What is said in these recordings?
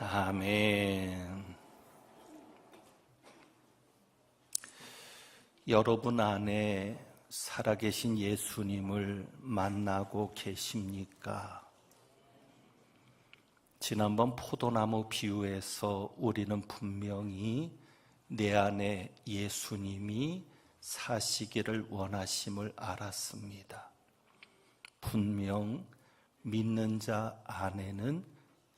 아멘. 여러분 안에 살아계신 예수님을 만나고 계십니까? 지난번 포도나무 비유에서 우리는 분명히 내 안에 예수님이 사시기를 원하심을 알았습니다. 분명 믿는 자 안에는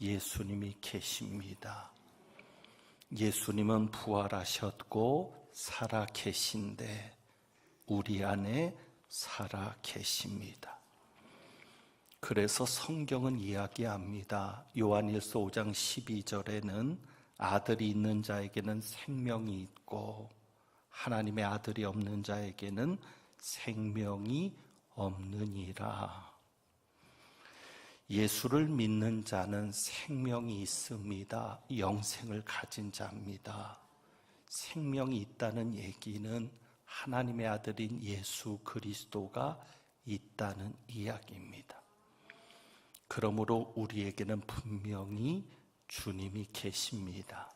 예수님이 계십니다. 예수님은 부활하셨고 살아 계신데 우리 안에 살아 계십니다. 그래서 성경은 이야기합니다. 요한일서 5장 12절에는 아들이 있는 자에게는 생명이 있고 하나님의 아들이 없는 자에게는 생명이 없느니라. 예수를 믿는 자는 생명이 있습니다. 영생을 가진 자입니다. 생명이 있다는 얘기는 하나님의 아들인 예수 그리스도가 있다는 이야기입니다. 그러므로 우리에게는 분명히 주님이 계십니다.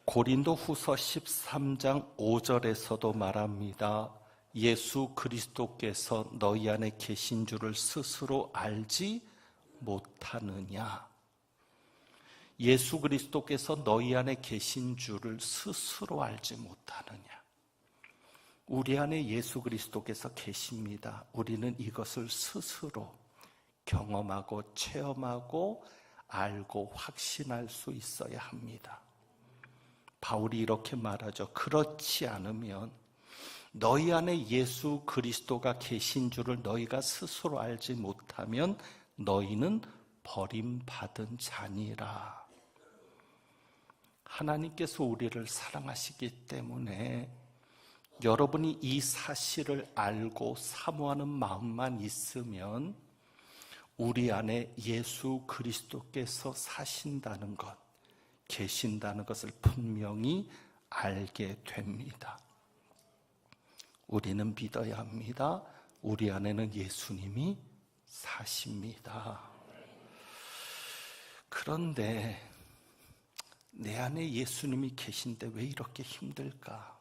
고린도후서 13장 5절에서도 말합니다. 예수 그리스도께서 너희 안에 계신 줄을 스스로 알지 못하느냐? 예수 그리스도께서 너희 안에 계신 줄을 스스로 알지 못하느냐? 우리 안에 예수 그리스도께서 계십니다. 우리는 이것을 스스로 경험하고 체험하고 알고 확신할 수 있어야 합니다. 바울이 이렇게 말하죠. 그렇지 않으면 너희 안에 예수 그리스도가 계신 줄을 너희가 스스로 알지 못하면 너희는 버림받은 자니라. 하나님께서 우리를 사랑하시기 때문에 여러분이 이 사실을 알고 사모하는 마음만 있으면 우리 안에 예수 그리스도께서 사신다는 것, 계신다는 것을 분명히 알게 됩니다. 우리는 믿어야 합니다. 우리 안에는 예수님이 사십니다. 그런데 내 안에 예수님이 계신데 왜 이렇게 힘들까?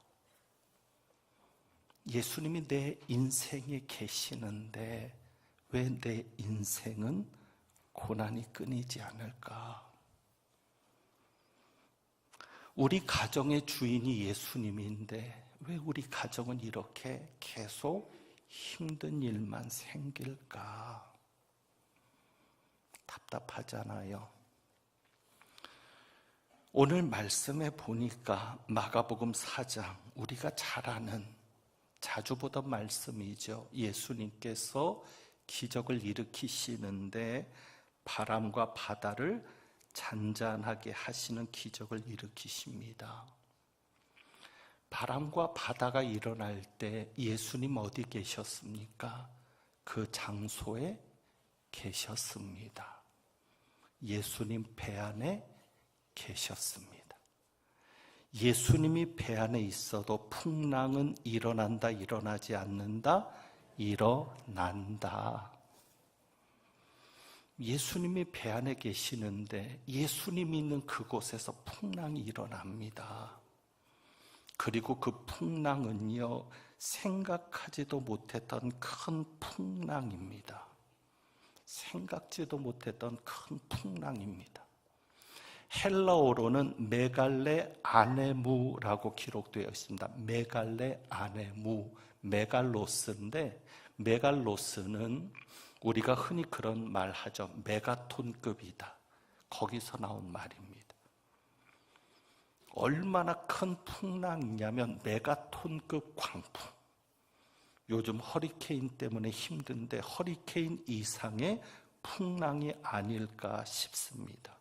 예수님이 내 인생에 계시는데 왜 내 인생은 고난이 끊이지 않을까? 우리 가정의 주인이 예수님인데 왜 우리 가정은 이렇게 계속 힘든 일만 생길까? 답답하잖아요. 오늘 말씀에 보니까 마가복음 4장, 우리가 잘 아는 자주 보던 말씀이죠. 예수님께서 기적을 일으키시는데 바람과 바다를 잔잔하게 하시는 기적을 일으키십니다. 바람과 바다가 일어날 때 예수님 어디 계셨습니까? 그 장소에 계셨습니다. 예수님 배 안에 계셨습니다. 예수님이 배 안에 있어도 풍랑은 일어난다, 일어나지 않는다, 일어난다. 예수님이 배 안에 계시는데 예수님이 있는 그곳에서 풍랑이 일어납니다. 그리고 그 풍랑은요, 생각하지도 못했던 큰 풍랑입니다. 생각지도 못했던 큰 풍랑입니다. 헬라어로는 메갈레 아네무라고 기록되어 있습니다. 메갈레 아네무, 메갈로스인데 메갈로스는 우리가 흔히 그런 말 하죠. 메가톤급이다. 거기서 나온 말입니다. 얼마나 큰 풍랑이냐면 메가톤급 광풍. 요즘 허리케인 때문에 힘든데 허리케인 이상의 풍랑이 아닐까 싶습니다.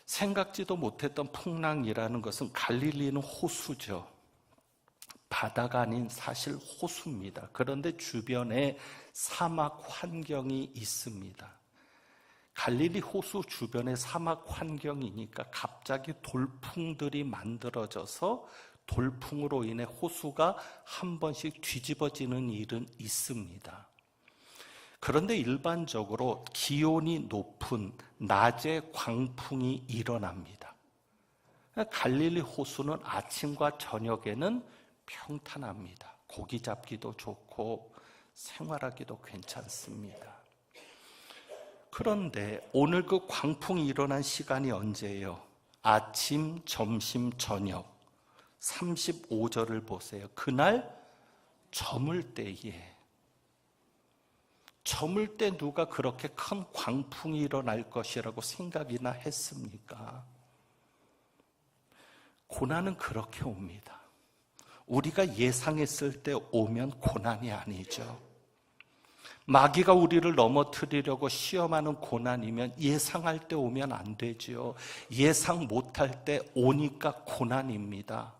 생각지도 못했던 풍랑이라는 것은 갈릴리는 호수죠. 바다가 아닌 사실 호수입니다. 그런데 주변에 사막 환경이 있습니다. 갈릴리 호수 주변에 사막 환경이니까 갑자기 돌풍들이 만들어져서 돌풍으로 인해 호수가 한 번씩 뒤집어지는 일은 있습니다. 그런데 일반적으로 기온이 높은 낮에 광풍이 일어납니다. 갈릴리 호수는 아침과 저녁에는 평탄합니다. 고기 잡기도 좋고 생활하기도 괜찮습니다. 그런데 오늘 그 광풍이 일어난 시간이 언제예요? 아침, 점심, 저녁 35절을 보세요. 그날 저물 때에, 저물 때 누가 그렇게 큰 광풍이 일어날 것이라고 생각이나 했습니까? 고난은 그렇게 옵니다. 우리가 예상했을 때 오면 고난이 아니죠. 마귀가 우리를 넘어뜨리려고 시험하는 고난이면 예상할 때 오면 안 되죠. 예상 못할 때 오니까 고난입니다.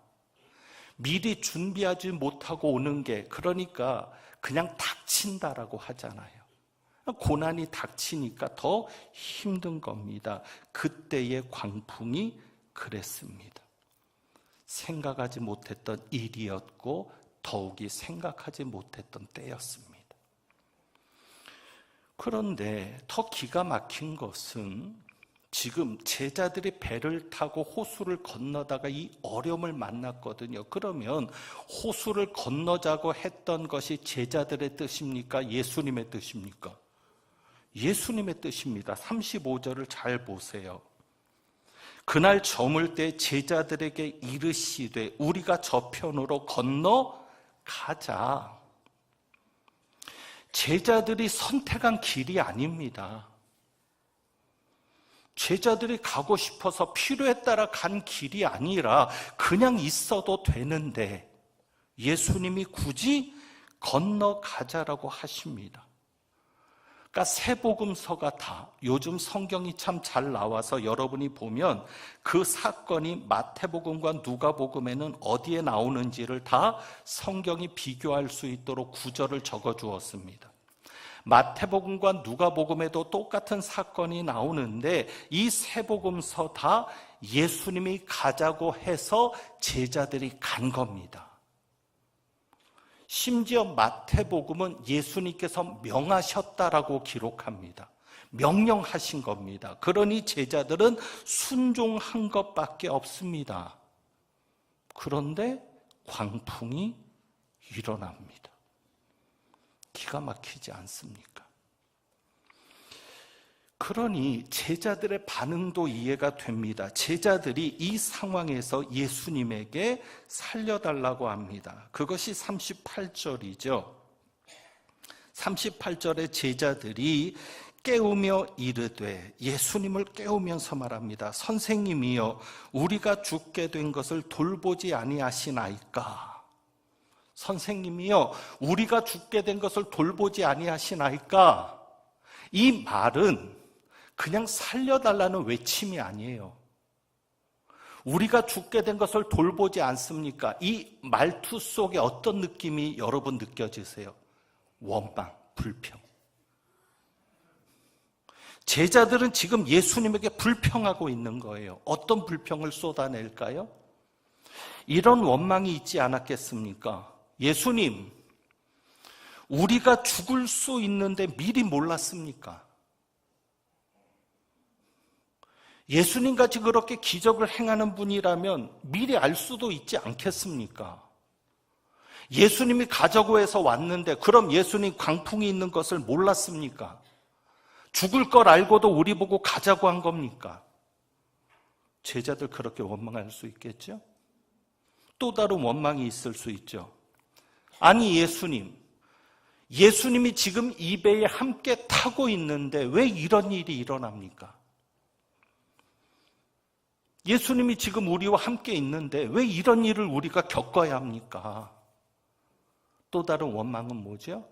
미리 준비하지 못하고 오는 게, 그러니까 그냥 닥친다라고 하잖아요. 고난이 닥치니까 더 힘든 겁니다. 그때의 광풍이 그랬습니다. 생각하지 못했던 일이었고 더욱이 생각하지 못했던 때였습니다. 그런데 더 기가 막힌 것은 지금 제자들이 배를 타고 호수를 건너다가 이 어려움을 만났거든요. 그러면 호수를 건너자고 했던 것이 제자들의 뜻입니까? 예수님의 뜻입니까? 예수님의 뜻입니다. 35절을 잘 보세요. 그날 저물 때 제자들에게 이르시되 우리가 저편으로 건너가자. 제자들이 선택한 길이 아닙니다. 제자들이 가고 싶어서 필요에 따라 간 길이 아니라 그냥 있어도 되는데 예수님이 굳이 건너가자라고 하십니다. 그러니까 세 복음서가 다, 요즘 성경이 참 잘 나와서 여러분이 보면 그 사건이 마태복음과 누가복음에는 어디에 나오는지를 다 성경이 비교할 수 있도록 구절을 적어 주었습니다. 마태복음과 누가복음에도 똑같은 사건이 나오는데 이 세 복음서 다 예수님이 가자고 해서 제자들이 간 겁니다. 심지어 마태복음은 예수님께서 명하셨다라고 기록합니다. 명령하신 겁니다. 그러니 제자들은 순종한 것밖에 없습니다. 그런데 광풍이 일어납니다. 기가 막히지 않습니까? 그러니 제자들의 반응도 이해가 됩니다. 제자들이 이 상황에서 예수님에게 살려달라고 합니다. 그것이 38절이죠. 38절에 제자들이 깨우며 이르되, 예수님을 깨우면서 말합니다. 선생님이여, 우리가 죽게 된 것을 돌보지 아니하시나이까? 선생님이여, 우리가 죽게 된 것을 돌보지 아니하시나이까? 이 말은 그냥 살려달라는 외침이 아니에요. 우리가 죽게 된 것을 돌보지 않습니까? 이 말투 속에 어떤 느낌이 여러분 느껴지세요? 원망, 불평. 제자들은 지금 예수님에게 불평하고 있는 거예요. 어떤 불평을 쏟아낼까요? 이런 원망이 있지 않았겠습니까? 예수님, 우리가 죽을 수 있는데 미리 몰랐습니까? 예수님같이 그렇게 기적을 행하는 분이라면 미리 알 수도 있지 않겠습니까? 예수님이 가자고 해서 왔는데 그럼 예수님 광풍이 있는 것을 몰랐습니까? 죽을 걸 알고도 우리 보고 가자고 한 겁니까? 제자들 그렇게 원망할 수 있겠죠? 또 다른 원망이 있을 수 있죠. 아니 예수님이 지금 이 배에 함께 타고 있는데 왜 이런 일이 일어납니까? 예수님이 지금 우리와 함께 있는데 왜 이런 일을 우리가 겪어야 합니까? 또 다른 원망은 뭐죠?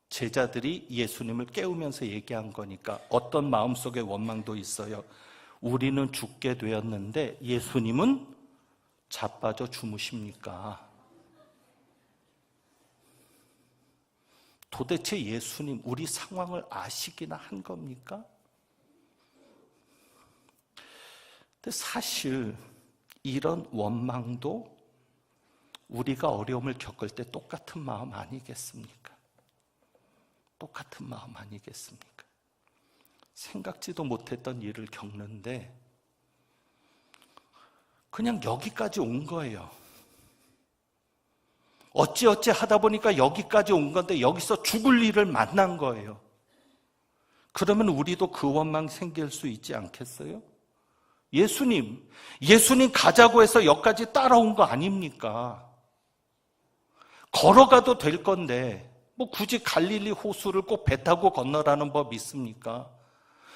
제자들이 예수님을 깨우면서 얘기한 거니까 어떤 마음속의 원망도 있어요. 우리는 죽게 되었는데 예수님은 자빠져 주무십니까? 도대체 예수님 우리 상황을 아시기나 한 겁니까? 근데 사실 이런 원망도 우리가 어려움을 겪을 때 똑같은 마음 아니겠습니까? 똑같은 마음 아니겠습니까? 생각지도 못했던 일을 겪는데 그냥 여기까지 온 거예요. 어찌어찌 하다 보니까 여기까지 온 건데 여기서 죽을 일을 만난 거예요. 그러면 우리도 그 원망 생길 수 있지 않겠어요? 예수님 가자고 해서 여기까지 따라온 거 아닙니까? 걸어가도 될 건데 뭐 굳이 갈릴리 호수를 꼭 배 타고 건너라는 법 있습니까?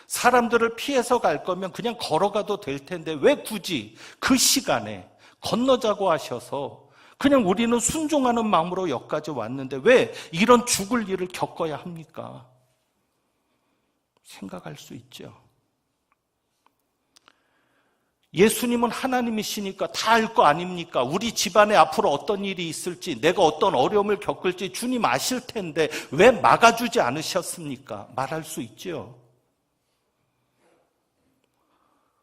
사람들을 피해서 갈 거면 그냥 걸어가도 될 텐데 왜 굳이 그 시간에 건너자고 하셔서 그냥 우리는 순종하는 마음으로 여기까지 왔는데 왜 이런 죽을 일을 겪어야 합니까? 생각할 수 있죠. 예수님은 하나님이시니까 다 알 거 아닙니까? 우리 집안에 앞으로 어떤 일이 있을지, 내가 어떤 어려움을 겪을지 주님 아실 텐데 왜 막아주지 않으셨습니까? 말할 수 있죠.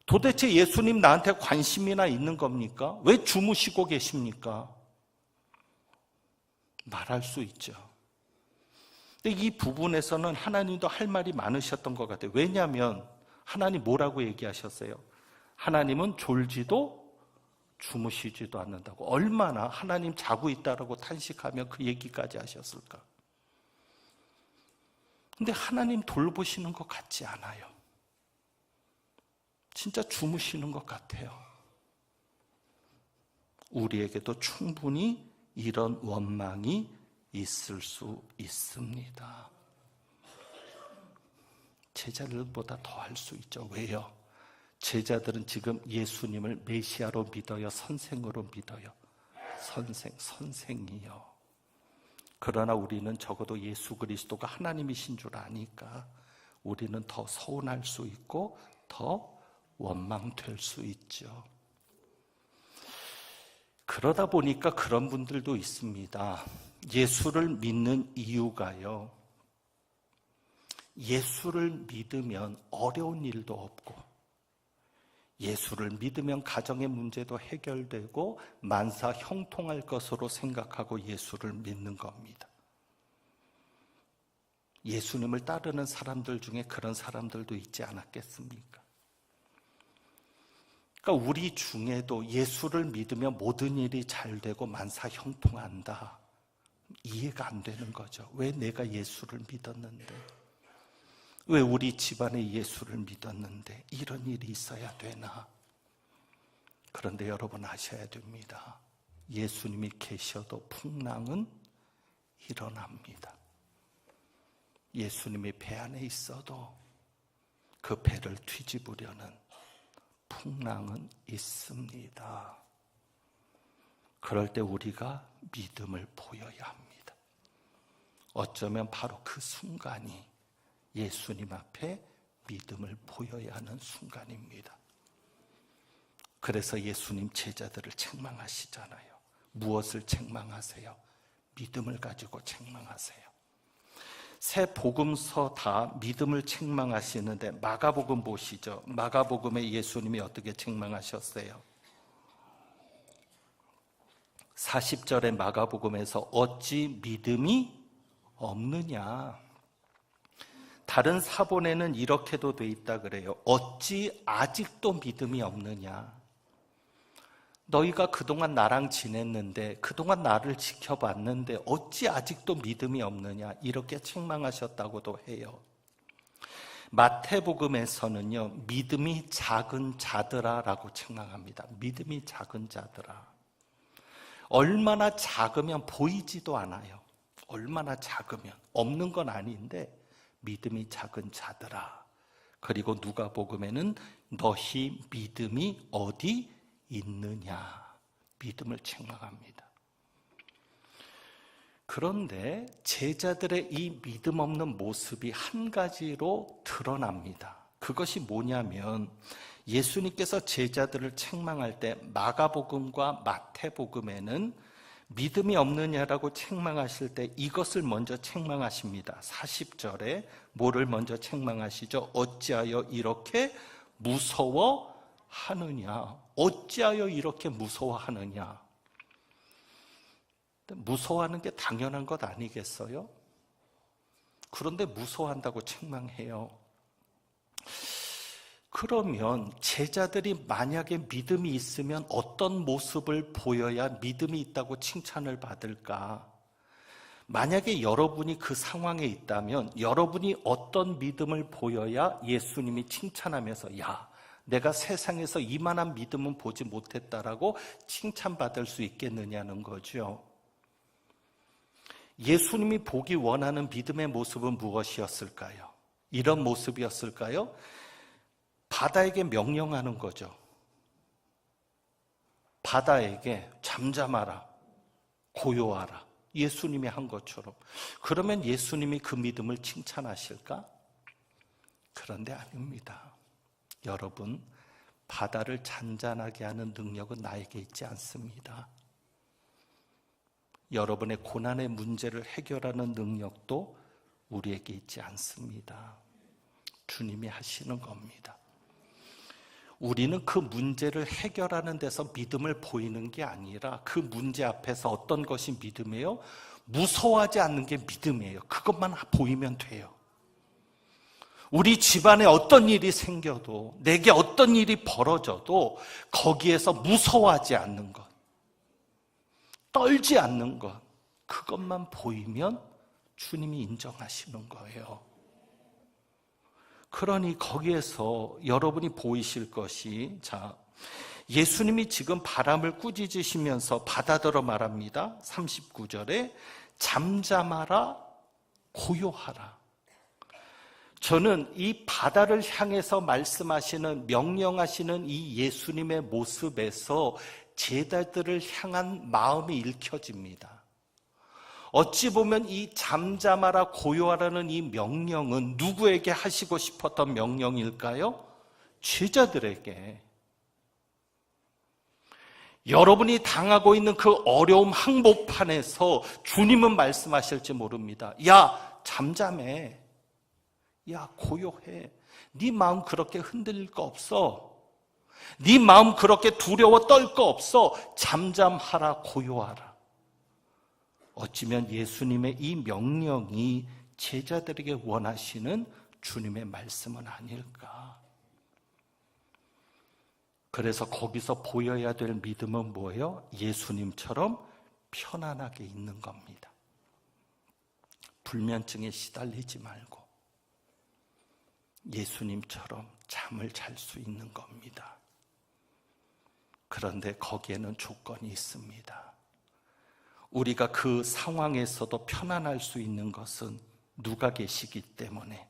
도대체 예수님 나한테 관심이나 있는 겁니까? 왜 주무시고 계십니까? 말할 수 있죠. 근데 이 부분에서는 하나님도 할 말이 많으셨던 것 같아요. 왜냐하면 하나님 뭐라고 얘기하셨어요? 하나님은 졸지도 주무시지도 않는다고. 얼마나 하나님 자고 있다라고 탄식하며 그 얘기까지 하셨을까? 근데 하나님 돌보시는 것 같지 않아요. 진짜 주무시는 것 같아요. 우리에게도 충분히 이런 원망이 있을 수 있습니다. 제자들보다 더 할 수 있죠. 왜요? 제자들은 지금 예수님을 메시아로 믿어요? 선생으로 믿어요? 선생이요. 그러나 우리는 적어도 예수 그리스도가 하나님이신 줄 아니까 우리는 더 서운할 수 있고 더 원망될 수 있죠. 그러다 보니까 그런 분들도 있습니다. 예수를 믿는 이유가요, 예수를 믿으면 어려운 일도 없고 예수를 믿으면 가정의 문제도 해결되고 만사 형통할 것으로 생각하고 예수를 믿는 겁니다. 예수님을 따르는 사람들 중에 그런 사람들도 있지 않았겠습니까? 그러니까 우리 중에도 예수를 믿으면 모든 일이 잘 되고 만사 형통한다. 이해가 안 되는 거죠. 왜 내가 예수를 믿었는데, 왜 우리 집안에 예수를 믿었는데 이런 일이 있어야 되나? 그런데 여러분 아셔야 됩니다. 예수님이 계셔도 풍랑은 일어납니다. 예수님이 배 안에 있어도 그 배를 뒤집으려는 풍랑은 있습니다. 그럴 때 우리가 믿음을 보여야 합니다. 어쩌면 바로 그 순간이 예수님 앞에 믿음을 보여야 하는 순간입니다. 그래서 예수님 제자들을 책망하시잖아요. 무엇을 책망하세요? 믿음을 가지고 책망하세요. 세 복음서 다 믿음을 책망하시는데 마가복음 보시죠. 마가복음에 예수님이 어떻게 책망하셨어요? 40절의 마가복음에서 어찌 믿음이 없느냐. 다른 사본에는 이렇게도 돼 있다 그래요. 어찌 아직도 믿음이 없느냐. 너희가 그동안 나랑 지냈는데, 그동안 나를 지켜봤는데 어찌 아직도 믿음이 없느냐, 이렇게 책망하셨다고도 해요. 마태복음에서는요, 믿음이 작은 자들아 라고 책망합니다. 믿음이 작은 자들아. 얼마나 작으면 보이지도 않아요. 얼마나 작으면, 없는 건 아닌데 믿음이 작은 자들아. 그리고 누가복음에는 너희 믿음이 어디 있느냐, 믿음을 책망합니다. 그런데 제자들의 이 믿음 없는 모습이 한 가지로 드러납니다. 그것이 뭐냐면 예수님께서 제자들을 책망할 때 마가복음과 마태복음에는 믿음이 없느냐라고 책망하실 때 이것을 먼저 책망하십니다. 40절에 뭐를 먼저 책망하시죠? 어찌하여 이렇게 무서워하느냐. 어찌하여 이렇게 무서워하느냐. 무서워하는 게 당연한 것 아니겠어요? 그런데 무서워한다고 책망해요. 그러면 제자들이 만약에 믿음이 있으면 어떤 모습을 보여야 믿음이 있다고 칭찬을 받을까? 만약에 여러분이 그 상황에 있다면 여러분이 어떤 믿음을 보여야 예수님이 칭찬하면서 야, 내가 세상에서 이만한 믿음은 보지 못했다라고 칭찬받을 수 있겠느냐는 거죠. 예수님이 보기 원하는 믿음의 모습은 무엇이었을까요? 이런 모습이었을까요? 바다에게 명령하는 거죠. 바다에게 잠잠하라, 고요하라. 예수님이 한 것처럼. 그러면 예수님이 그 믿음을 칭찬하실까? 그런데 아닙니다. 여러분, 바다를 잔잔하게 하는 능력은 나에게 있지 않습니다. 여러분의 고난의 문제를 해결하는 능력도 우리에게 있지 않습니다. 주님이 하시는 겁니다. 우리는 그 문제를 해결하는 데서 믿음을 보이는 게 아니라 그 문제 앞에서 어떤 것이 믿음이에요? 무서워하지 않는 게 믿음이에요. 그것만 보이면 돼요. 우리 집안에 어떤 일이 생겨도, 내게 어떤 일이 벌어져도 거기에서 무서워하지 않는 것, 떨지 않는 것, 그것만 보이면 주님이 인정하시는 거예요. 그러니 거기에서 여러분이 보이실 것이, 자, 예수님이 지금 바람을 꾸짖으시면서 바다더러 말합니다. 39절에 잠잠하라, 고요하라. 저는 이 바다를 향해서 말씀하시는, 명령하시는 이 예수님의 모습에서 제자들을 향한 마음이 읽혀집니다. 어찌 보면 이 잠잠하라 고요하라는 이 명령은 누구에게 하시고 싶었던 명령일까요? 제자들에게. 여러분이 당하고 있는 그 어려움 항복판에서 주님은 말씀하실지 모릅니다. 야, 잠잠해. 야, 고요해. 네 마음 그렇게 흔들릴 거 없어. 네 마음 그렇게 두려워 떨 거 없어. 잠잠하라, 고요하라. 어찌면 예수님의 이 명령이 제자들에게 원하시는 주님의 말씀은 아닐까. 그래서 거기서 보여야 될 믿음은 뭐예요? 예수님처럼 편안하게 있는 겁니다. 불면증에 시달리지 말고 예수님처럼 잠을 잘 수 있는 겁니다. 그런데 거기에는 조건이 있습니다. 우리가 그 상황에서도 편안할 수 있는 것은 누가 계시기 때문에?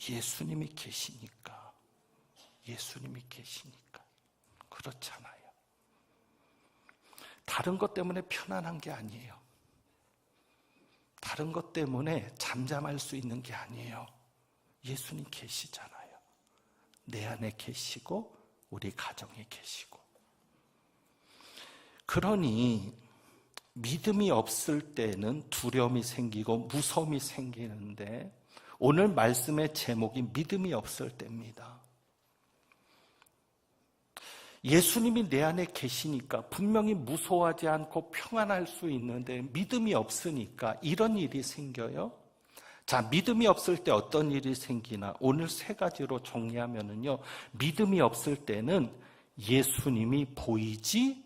예수님이 계시니까. 예수님이 계시니까. 그렇잖아요. 다른 것 때문에 편안한 게 아니에요. 다른 것 때문에 잠잠할 수 있는 게 아니에요. 예수님 계시잖아요. 내 안에 계시고 우리 가정에 계시고. 그러니 믿음이 없을 때는 두려움이 생기고 무서움이 생기는데 오늘 말씀의 제목이 믿음이 없을 때입니다. 예수님이 내 안에 계시니까 분명히 무서워하지 않고 평안할 수 있는데 믿음이 없으니까 이런 일이 생겨요. 자, 믿음이 없을 때 어떤 일이 생기나 오늘 세 가지로 정리하면은요. 믿음이 없을 때는 예수님이 보이지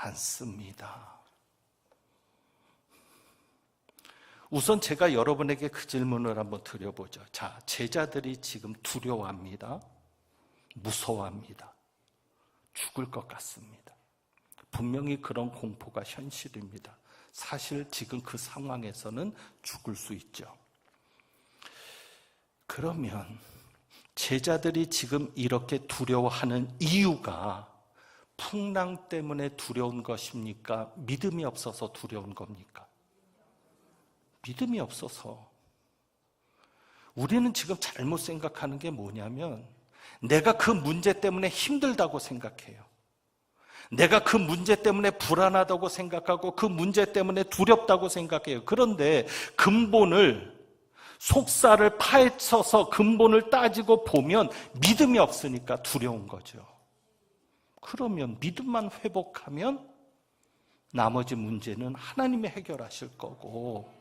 않습니다. 우선 제가 여러분에게 그 질문을 한번 드려보죠. 자, 제자들이 지금 두려워합니다. 무서워합니다. 죽을 것 같습니다. 분명히 그런 공포가 현실입니다. 사실 지금 그 상황에서는 죽을 수 있죠. 그러면 제자들이 지금 이렇게 두려워하는 이유가 풍랑 때문에 두려운 것입니까? 믿음이 없어서 두려운 겁니까? 믿음이 없어서. 우리는 지금 잘못 생각하는 게 뭐냐면 내가 그 문제 때문에 힘들다고 생각해요. 내가 그 문제 때문에 불안하다고 생각하고 그 문제 때문에 두렵다고 생각해요. 그런데 근본을, 속살을 파헤쳐서 근본을 따지고 보면 믿음이 없으니까 두려운 거죠. 그러면 믿음만 회복하면 나머지 문제는 하나님이 해결하실 거고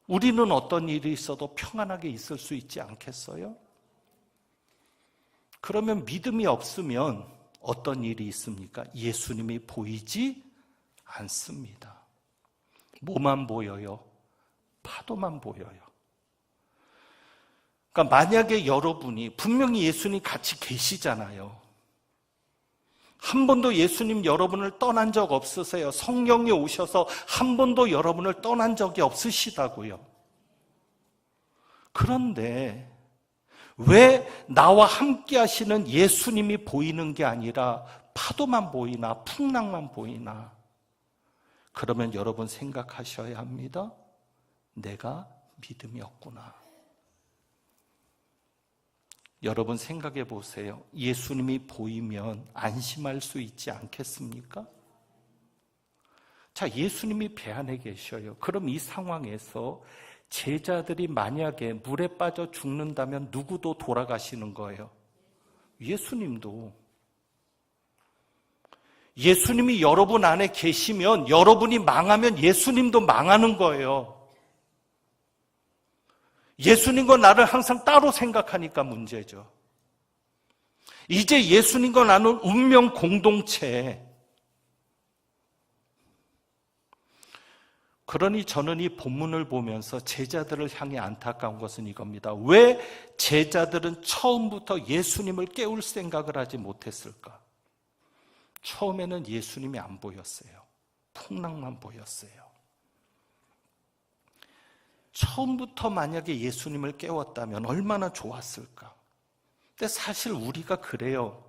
우리는 어떤 일이 있어도 평안하게 있을 수 있지 않겠어요? 그러면 믿음이 없으면 어떤 일이 있습니까? 예수님이 보이지 않습니다. 뭐만 보여요? 파도만 보여요. 그러니까 만약에 여러분이 분명히 예수님 같이 계시잖아요. 한 번도 예수님 여러분을 떠난 적 없으세요. 성령이 오셔서 한 번도 여러분을 떠난 적이 없으시다고요. 그런데 왜 나와 함께 하시는 예수님이 보이는 게 아니라 파도만 보이나 풍랑만 보이나? 그러면 여러분 생각하셔야 합니다. 내가 믿음이 없구나. 여러분 생각해 보세요. 예수님이 보이면 안심할 수 있지 않겠습니까? 자, 예수님이 배 안에 계셔요. 그럼 이 상황에서 제자들이 만약에 물에 빠져 죽는다면 누구도 돌아가시는 거예요? 예수님도. 예수님이 여러분 안에 계시면 여러분이 망하면 예수님도 망하는 거예요. 예수님과 나를 항상 따로 생각하니까 문제죠. 이제 예수님과 나는 운명 공동체. 그러니 저는 이 본문을 보면서 제자들을 향해 안타까운 것은 이겁니다. 왜 제자들은 처음부터 예수님을 깨울 생각을 하지 못했을까? 처음에는 예수님이 안 보였어요. 풍랑만 보였어요. 처음부터 만약에 예수님을 깨웠다면 얼마나 좋았을까? 근데 사실 우리가 그래요.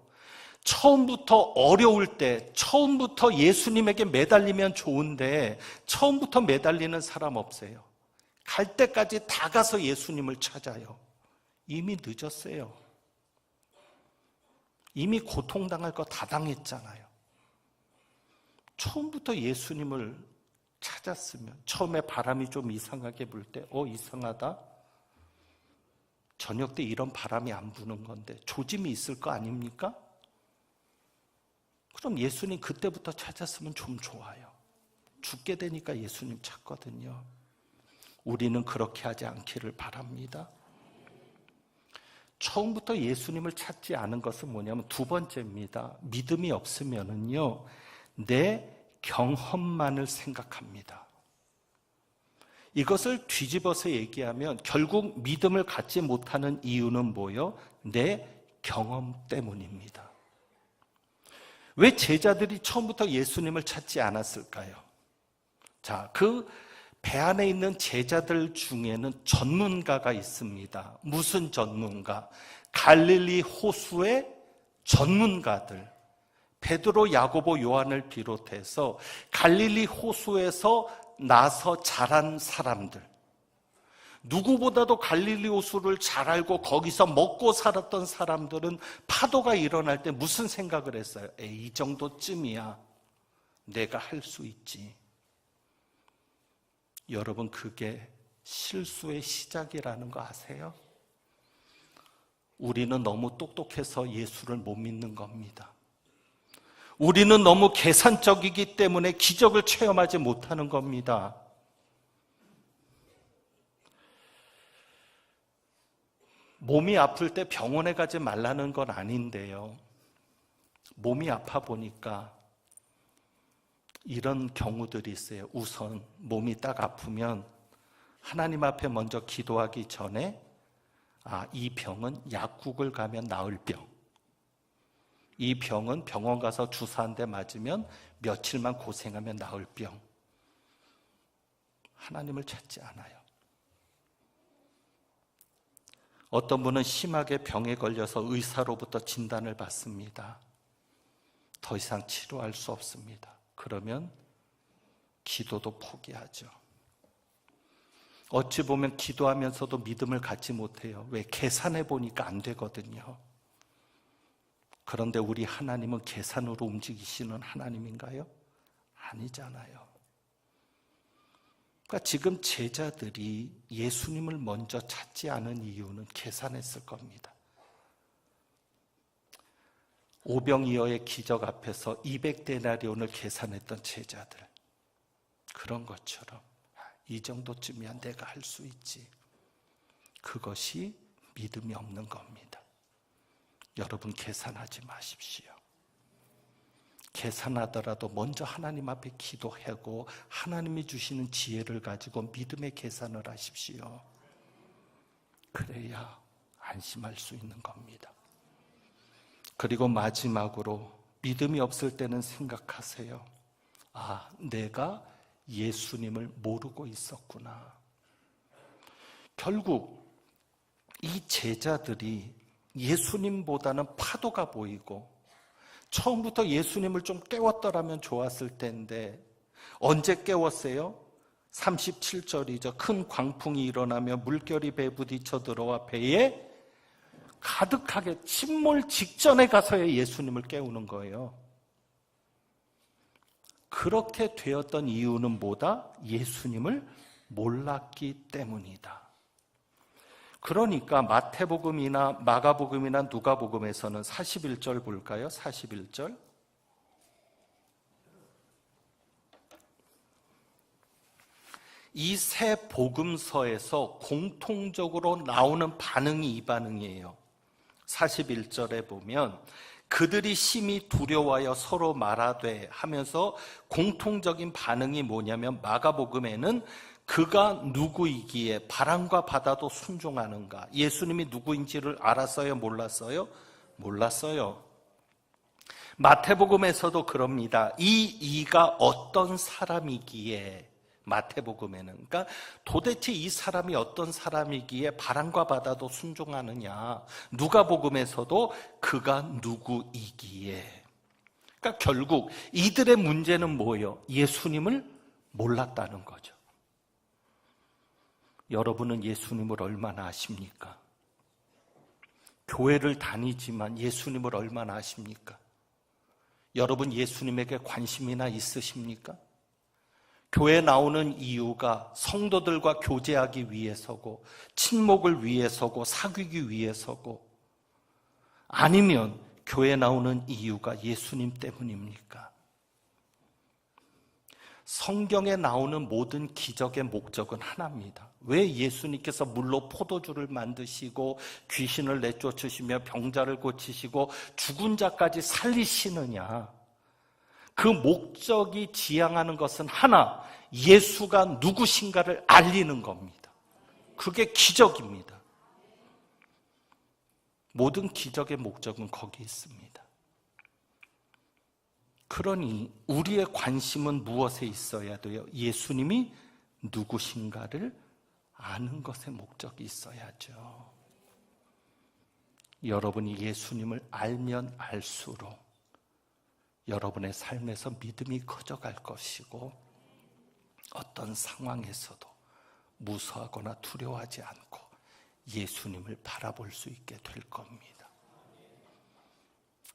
처음부터 어려울 때, 처음부터 예수님에게 매달리면 좋은데 처음부터 매달리는 사람 없어요. 갈 때까지 다 가서 예수님을 찾아요. 이미 늦었어요. 이미 고통당할 거 다 당했잖아요. 처음부터 예수님을 찾았으면, 처음에 바람이 좀 이상하게 불 때 이상하다? 저녁 때 이런 바람이 안 부는 건데 조짐이 있을 거 아닙니까? 그럼 예수님 그때부터 찾았으면 좀 좋아요. 죽게 되니까 예수님 찾거든요. 우리는 그렇게 하지 않기를 바랍니다. 처음부터 예수님을 찾지 않은 것은 뭐냐면 두 번째입니다. 믿음이 없으면은요, 내 경험만을 생각합니다. 이것을 뒤집어서 얘기하면 결국 믿음을 갖지 못하는 이유는 뭐예요? 내 경험 때문입니다. 왜 제자들이 처음부터 예수님을 찾지 않았을까요? 자, 그 배 안에 있는 제자들 중에는 전문가가 있습니다. 무슨 전문가? 갈릴리 호수의 전문가들. 베드로, 야고보, 요한을 비롯해서 갈릴리 호수에서 나서 자란 사람들. 누구보다도 갈릴리 호수를 잘 알고 거기서 먹고 살았던 사람들은 파도가 일어날 때 무슨 생각을 했어요? 이 정도쯤이야. 내가 할 수 있지. 여러분, 그게 실수의 시작이라는 거 아세요? 우리는 너무 똑똑해서 예수를 못 믿는 겁니다. 우리는 너무 계산적이기 때문에 기적을 체험하지 못하는 겁니다. 몸이 아플 때 병원에 가지 말라는 건 아닌데요. 몸이 아파 보니까 이런 경우들이 있어요. 우선 몸이 딱 아프면 하나님 앞에 먼저 기도하기 전에 이 병은 약국을 가면 나을 병. 이 병은 병원 가서 주사 한 대 맞으면 며칠만 고생하면 나을 병. 하나님을 찾지 않아요. 어떤 분은 심하게 병에 걸려서 의사로부터 진단을 받습니다. 더 이상 치료할 수 없습니다. 그러면 기도도 포기하죠. 어찌 보면 기도하면서도 믿음을 갖지 못해요. 왜? 계산해 보니까 안 되거든요. 그런데 우리 하나님은 계산으로 움직이시는 하나님인가요? 아니잖아요. 그러니까 지금 제자들이 예수님을 먼저 찾지 않은 이유는 계산했을 겁니다. 오병이어의 기적 앞에서 200데나리온을 계산했던 제자들, 그런 것처럼 이 정도쯤이야 내가 할 수 있지. 그것이 믿음이 없는 겁니다. 여러분 계산하지 마십시오. 계산하더라도 먼저 하나님 앞에 기도하고 하나님이 주시는 지혜를 가지고 믿음의 계산을 하십시오. 그래야 안심할 수 있는 겁니다. 그리고 마지막으로 믿음이 없을 때는 생각하세요. 아, 내가 예수님을 모르고 있었구나. 결국 이 제자들이 예수님보다는 파도가 보이고 처음부터 예수님을 좀 깨웠더라면 좋았을 텐데 언제 깨웠어요? 37절이죠. 큰 광풍이 일어나며 물결이 배에 부딪혀 들어와 배에 가득하게 침몰 직전에 가서야 예수님을 깨우는 거예요. 그렇게 되었던 이유는 뭐다? 예수님을 몰랐기 때문이다. 그러니까 마태복음이나 마가복음이나 누가복음에서는 41절 볼까요? 41절. 이 세 복음서에서 공통적으로 나오는 반응이 이 반응이에요. 41절에 보면 그들이 심히 두려워하여 서로 말하되 하면서 공통적인 반응이 뭐냐면 마가복음에는 그가 누구이기에 바람과 바다도 순종하는가? 예수님이 누구인지를 알았어요? 몰랐어요? 몰랐어요. 마태복음에서도 그럽니다. 이가 어떤 사람이기에 마태복음에는 그러니까 도대체 이 사람이 어떤 사람이기에 바람과 바다도 순종하느냐. 누가복음에서도 그가 누구이기에. 그러니까 결국 이들의 문제는 뭐예요? 예수님을 몰랐다는 거죠. 여러분은 예수님을 얼마나 아십니까? 교회를 다니지만 예수님을 얼마나 아십니까? 여러분 예수님에게 관심이나 있으십니까? 교회 나오는 이유가 성도들과 교제하기 위해서고 친목을 위해서고 사귀기 위해서고 아니면 교회 나오는 이유가 예수님 때문입니까? 성경에 나오는 모든 기적의 목적은 하나입니다. 왜 예수님께서 물로 포도주를 만드시고 귀신을 내쫓으시며 병자를 고치시고 죽은 자까지 살리시느냐? 그 목적이 지향하는 것은 하나, 예수가 누구신가를 알리는 겁니다. 그게 기적입니다. 모든 기적의 목적은 거기 있습니다. 그러니 우리의 관심은 무엇에 있어야 돼요? 예수님이 누구신가를 아는 것에 목적이 있어야죠. 여러분이 예수님을 알면 알수록 여러분의 삶에서 믿음이 커져갈 것이고 어떤 상황에서도 무서워하거나 두려워하지 않고 예수님을 바라볼 수 있게 될 겁니다.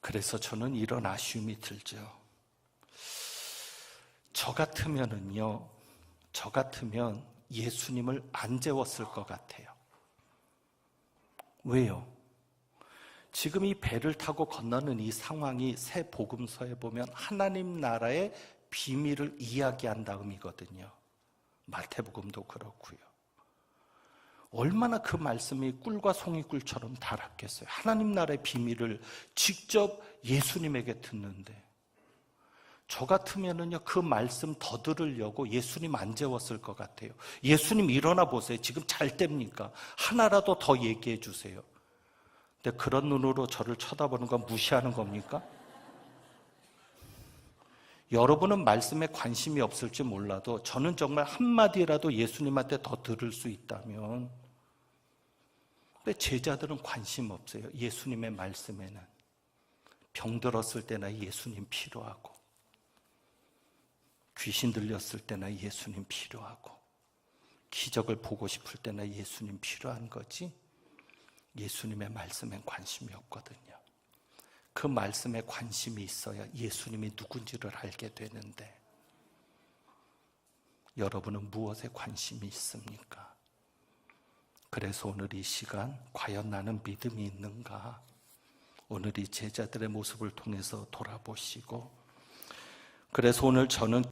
그래서 저는 이런 아쉬움이 들죠. 저 같으면 예수님을 안 재웠을 것 같아요. 왜요? 지금 이 배를 타고 건너는 이 상황이 새 복음서에 보면 하나님 나라의 비밀을 이야기한 다음이거든요. 마태복음도 그렇고요. 얼마나 그 말씀이 꿀과 송이꿀처럼 달았겠어요. 하나님 나라의 비밀을 직접 예수님에게 듣는데 저 같으면은요 그 말씀 더 들으려고 예수님 안 재웠을 것 같아요. 예수님 일어나 보세요. 지금 잘 때입니까? 하나라도 더 얘기해 주세요. 근데 그런 눈으로 저를 쳐다보는 건 무시하는 겁니까? 여러분은 말씀에 관심이 없을지 몰라도 저는 정말 한마디라도 예수님한테 더 들을 수 있다면, 근데 제자들은 관심 없어요. 예수님의 말씀에는. 병들었을 때나 예수님 필요하고 귀신 들렸을 때나 예수님 필요하고 기적을 보고 싶을 때나 예수님 필요한 거지 예수님의 말씀엔 관심이 없거든요. 그 말씀에 관심이 있어야 예수님이 누군지를 알게 되는데 여러분은 무엇에 관심이 있습니까? 그래서 오늘 이 시간 과연 나는 믿음이 있는가? 오늘 이 제자들의 모습을 통해서 돌아보시고, 그래서 오늘 저는